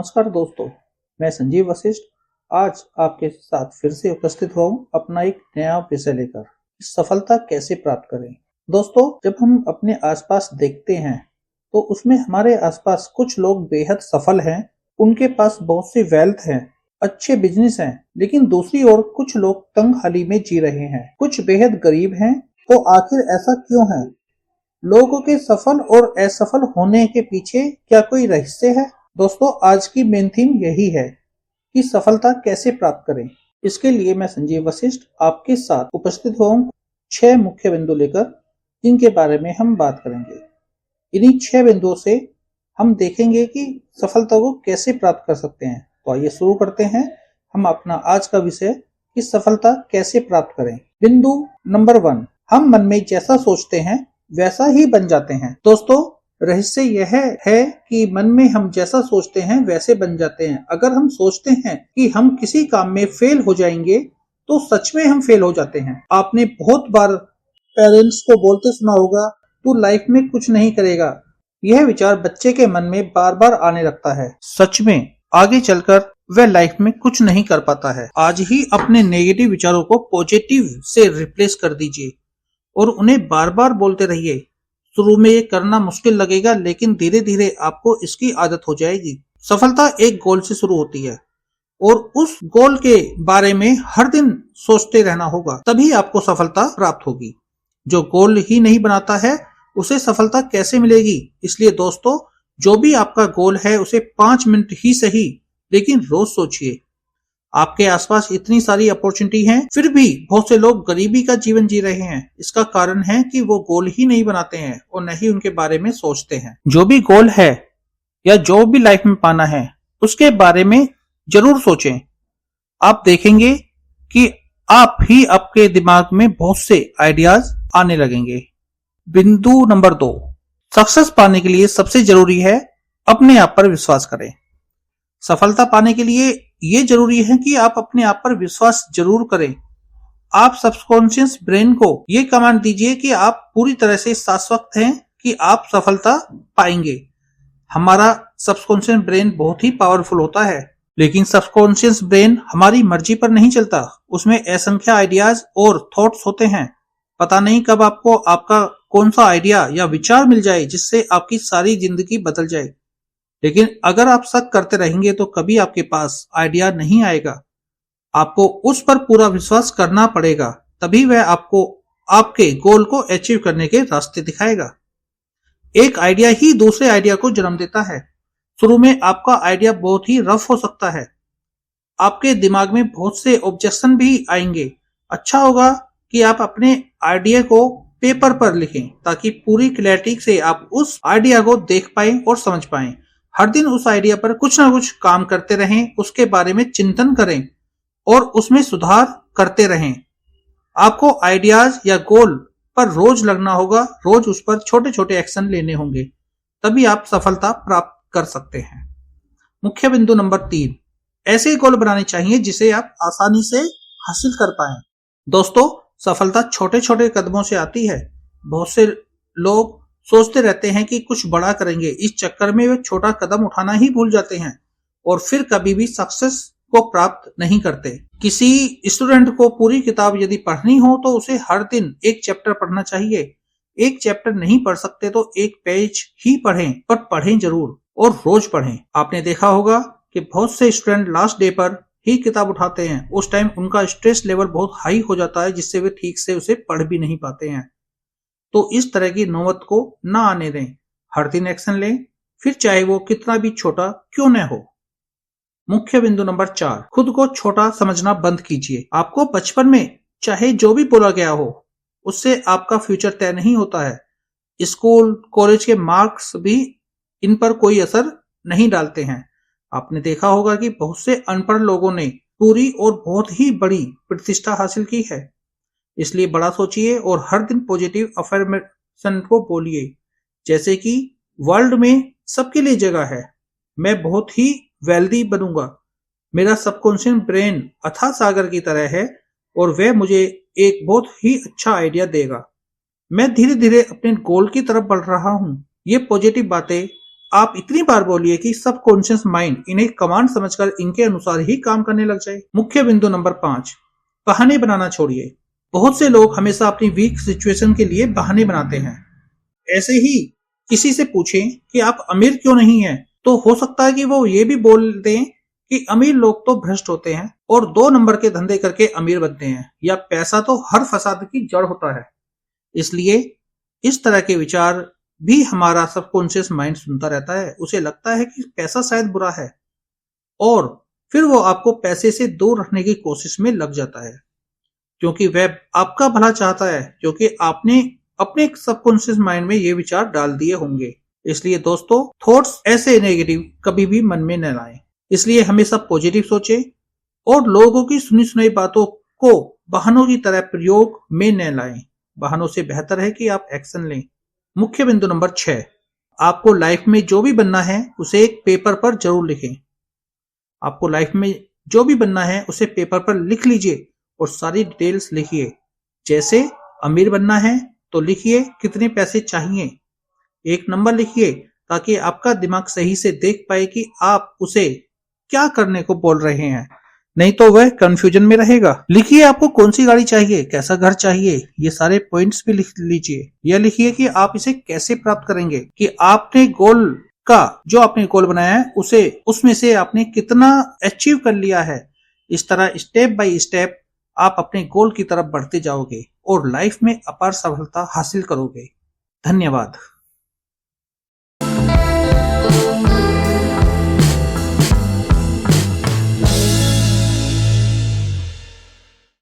नमस्कार दोस्तों, मैं संजीव वशिष्ठ आज आपके साथ फिर से उपस्थित हुआ हूँ अपना एक नया विषय लेकर। सफलता कैसे प्राप्त करें। दोस्तों, जब हम अपने आसपास देखते हैं तो उसमें हमारे आसपास कुछ लोग बेहद सफल हैं, उनके पास बहुत सी वेल्थ है, अच्छे बिजनेस हैं, लेकिन दूसरी ओर कुछ लोग तंगहाली में जी रहे हैं, कुछ बेहद गरीब हैं। तो आखिर ऐसा क्यों है? लोगों के सफल और असफल होने के पीछे क्या कोई रहस्य है? दोस्तों, आज की मेन थीम यही है कि सफलता कैसे प्राप्त करें। इसके लिए मैं संजीव वशिष्ठ आपके साथ उपस्थित हूँ 6 मुख्य बिंदु लेकर, जिनके बारे में हम बात करेंगे। इन्हीं 6 बिंदुओं से हम देखेंगे कि सफलता को कैसे प्राप्त कर सकते हैं। तो आइए शुरू करते हैं हम अपना आज का विषय कि सफलता कैसे प्राप्त करें। बिंदु नंबर 1, हम मन में जैसा सोचते हैं वैसा ही बन जाते हैं। दोस्तों, रहस्य यह है कि मन में हम जैसा सोचते हैं वैसे बन जाते हैं। अगर हम सोचते हैं कि हम किसी काम में फेल हो जाएंगे तो सच में हम फेल हो जाते हैं। आपने बहुत बार पेरेंट्स को बोलते सुना होगा, तू लाइफ में कुछ नहीं करेगा। यह विचार बच्चे के मन में बार बार आने लगता है। सच में आगे चलकर वह लाइफ में कुछ नहीं कर पाता है। आज ही अपने नेगेटिव विचारों को पॉजिटिव से रिप्लेस कर दीजिए और उन्हें बार बार बोलते रहिए। शुरू में ये करना मुश्किल लगेगा, लेकिन धीरे धीरे आपको इसकी आदत हो जाएगी। सफलता एक गोल से शुरू होती है और उस गोल के बारे में हर दिन सोचते रहना होगा, तभी आपको सफलता प्राप्त होगी। जो गोल ही नहीं बनाता है उसे सफलता कैसे मिलेगी? इसलिए दोस्तों, जो भी आपका गोल है उसे 5 मिनट ही सही, लेकिन रोज सोचिए। आपके आसपास इतनी सारी अपॉर्चुनिटी हैं, फिर भी बहुत से लोग गरीबी का जीवन जी रहे हैं। इसका कारण है कि वो गोल ही नहीं बनाते हैं और न ही उनके बारे में सोचते हैं। जो भी गोल है या जो भी लाइफ में पाना है उसके बारे में जरूर सोचें। आप देखेंगे कि आप ही आपके दिमाग में बहुत से आइडियाज आने लगेंगे। बिंदु नंबर 2, सक्सेस पाने के लिए सबसे जरूरी है अपने आप पर विश्वास करें। सफलता पाने के लिए ये जरूरी है कि आप अपने आप पर विश्वास जरूर करें। आप सबकॉन्शियस ब्रेन को ये कमांड दीजिए कि आप पूरी तरह से शाश्वत हैं कि आप सफलता पाएंगे। हमारा सबकॉन्शियस ब्रेन बहुत ही पावरफुल होता है, लेकिन सबकॉन्शियस ब्रेन हमारी मर्जी पर नहीं चलता। उसमें असंख्य आइडियाज और थॉट्स होते हैं। पता नहीं कब आपको आपका कौन सा आइडिया या विचार मिल जाए जिससे आपकी सारी जिंदगी बदल जाए। लेकिन अगर आप शक करते रहेंगे तो कभी आपके पास आइडिया नहीं आएगा। आपको उस पर पूरा विश्वास करना पड़ेगा, तभी वह आपको आपके गोल को अचीव करने के रास्ते दिखाएगा। एक आइडिया ही दूसरे आइडिया को जन्म देता है। शुरू में आपका आइडिया बहुत ही रफ हो सकता है, आपके दिमाग में बहुत से ऑब्जेक्शन भी आएंगे। अच्छा होगा कि आप अपने आइडिया को पेपर पर लिखें, ताकि पूरी क्लैरिटी से आप उस आइडिया को देख पाएं और समझ पाएं। हर दिन उस आइडिया पर कुछ ना कुछ काम करते रहें, उसके बारे में चिंतन करें और उसमें सुधार करते रहें। आपको आइडियाज या गोल पर रोज लगना होगा, रोज उस पर छोटे छोटे एक्शन लेने होंगे, तभी आप सफलता प्राप्त कर सकते हैं। मुख्य बिंदु नंबर 3, ऐसे गोल बनाने चाहिए जिसे आप आसानी से हासिल कर पाएं। दोस्तों, सफलता छोटे छोटे कदमों से आती है। बहुत से लोग सोचते रहते हैं कि कुछ बड़ा करेंगे, इस चक्कर में वे छोटा कदम उठाना ही भूल जाते हैं और फिर कभी भी सक्सेस को प्राप्त नहीं करते। किसी स्टूडेंट को पूरी किताब यदि पढ़नी हो तो उसे हर दिन एक चैप्टर पढ़ना चाहिए। एक चैप्टर नहीं पढ़ सकते तो एक पेज ही पढ़ें, पर पढ़ें जरूर और रोज पढ़ें। आपने देखा होगा कि बहुत से स्टूडेंट लास्ट डे पर ही किताब उठाते हैं। उस टाइम उनका स्ट्रेस लेवल बहुत हाई हो जाता है, जिससे वे ठीक से उसे पढ़ भी नहीं पाते हैं। तो इस तरह की नौबत को ना आने दें। हर दिन एक्शन लें, फिर चाहे वो कितना भी छोटा क्यों न हो। मुख्य बिंदु नंबर 4, खुद को छोटा समझना बंद कीजिए। आपको बचपन में चाहे जो भी बोला गया हो, उससे आपका फ्यूचर तय नहीं होता है। स्कूल कॉलेज के मार्क्स भी इन पर कोई असर नहीं डालते हैं। आपने देखा होगा कि बहुत से अनपढ़ लोगों ने पूरी और बहुत ही बड़ी प्रतिष्ठा हासिल की है। इसलिए बड़ा सोचिए और हर दिन पॉजिटिव अफर्मेशन को बोलिए, जैसे कि वर्ल्ड में सबके लिए जगह है, मैं बहुत ही वेल्दी बनूंगा, मेरा सबकॉन्शियस ब्रेन अथाह सागर की तरह है और वह मुझे एक बहुत ही अच्छा आइडिया देगा, मैं धीरे धीरे अपने गोल की तरफ बढ़ रहा हूं। ये पॉजिटिव बातें आप इतनी बार बोलिए कि सबकॉन्शियस माइंड इन्हें कमांड समझकर इनके अनुसार ही काम करने लग जाए। मुख्य बिंदु नंबर 5, बहाने बनाना छोड़िए। बहुत से लोग हमेशा अपनी वीक सिचुएशन के लिए बहाने बनाते हैं। ऐसे ही किसी से पूछें कि आप अमीर क्यों नहीं हैं, तो हो सकता है कि वो ये भी बोल दें कि अमीर लोग तो भ्रष्ट होते हैं और 2 नंबर के धंधे करके अमीर बनते हैं, या पैसा तो हर फसाद की जड़ होता है। इसलिए इस तरह के विचार भी हमारा सबकॉन्शियस माइंड सुनता रहता है। उसे लगता है कि पैसा शायद बुरा है और फिर वो आपको पैसे से दूर रखने की कोशिश में लग जाता है, क्योंकि वह आपका भला चाहता है, क्योंकि आपने अपने सबकॉन्शियस माइंड में ये विचार डाल दिए होंगे। इसलिए दोस्तों, थॉट्स ऐसे नेगेटिव कभी भी मन में न लाएं। इसलिए हमेशा पॉजिटिव सोचें और लोगों की सुनी सुनाई बातों को बहानों की तरह प्रयोग में न लाएं। बहानों से बेहतर है कि आप एक्शन लें। मुख्य बिंदु नंबर 6, आपको लाइफ में जो भी बनना है उसे एक पेपर पर जरूर लिखें। आपको लाइफ में जो भी बनना है उसे पेपर पर लिख लीजिए और सारी डिटेल्स लिखिए। जैसे अमीर बनना है तो लिखिए कितने पैसे चाहिए, एक नंबर लिखिए ताकि आपका दिमाग सही से देख पाए कि आप उसे क्या करने को बोल रहे हैं, नहीं तो वह कंफ्यूजन में रहेगा। लिखिए आपको कौन सी गाड़ी चाहिए, कैसा घर चाहिए, ये सारे पॉइंट्स भी लिख लीजिए। यह लिखिए कि आप इसे कैसे प्राप्त करेंगे, कि आपने गोल का जो आपने गोल बनाया है उसे उसमें से आपने कितना अचीव कर लिया है। इस तरह स्टेप बाय स्टेप आप अपने गोल की तरफ बढ़ते जाओगे और लाइफ में अपार सफलता हासिल करोगे। धन्यवाद।